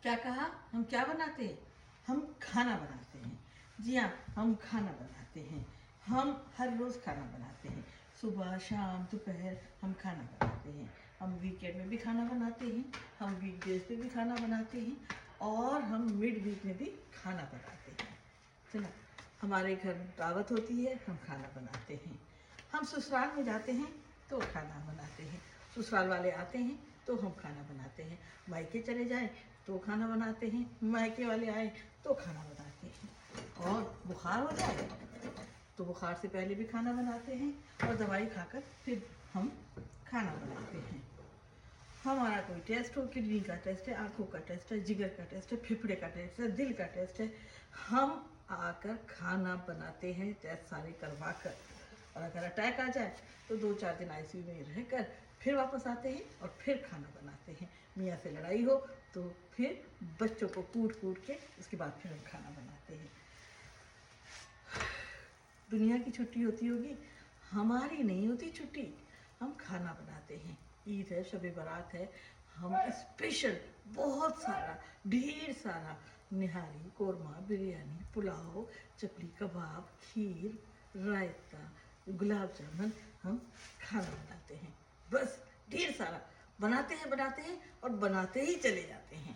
क्या कहा? हम क्या बनाते हैं? हम खाना बनाते हैं। जी हाँ, हम खाना बनाते हैं। हम हर रोज़ खाना बनाते हैं। सुबह शाम दोपहर हम खाना बनाते हैं। हम वीकेंड में भी खाना बनाते हैं, हम वीकडेज पे भी खाना बनाते हैं, और हम मिड वीक में भी खाना बनाते हैं। चलो, हमारे घर में दावत होती है, हम खाना बनाते हैं। हम ससुराल में जाते हैं तो खाना बनाते हैं। ससुराल वाले आते हैं तो हम खाना बनाते हैं। मायके चले जाएं तो खाना बनाते हैं। मायके वाले आए तो खाना बनाते हैं। और बुखार हो जाए तो बुखार से पहले भी खाना बनाते हैं, और दवाई खाकर फिर हम खाना बनाते हैं। हमारा कोई टेस्ट हो, किडनी का टेस्ट है, आंखों का टेस्ट है, जिगर का टेस्ट है, फेफड़े का टेस्ट है, दिल का टेस्ट है, हम आकर खाना बनाते हैं टेस्ट सारे करवा कर। और अगर अटैक आ जाए तो 2-4 दिन आईसीयू में रहकर फिर वापस आते हैं और फिर खाना बनाते हैं। मियाँ से लड़ाई हो तो फिर बच्चों को कूट कूट के उसके बाद फिर हम खाना बनाते हैं। दुनिया की छुट्टी होती होगी, हमारी नहीं होती छुट्टी। हम खाना बनाते हैं। ईद है, शब बारात है, हम स्पेशल बहुत सारा, ढेर सारा निहारी, कोरमा, बिरयानी, पुलाव, चपली, कबाब, खीर, रायता, गुलाब जामुन, हम खाना बनाते हैं। बस ढेर सारा बनाते हैं और बनाते ही चले जाते हैं।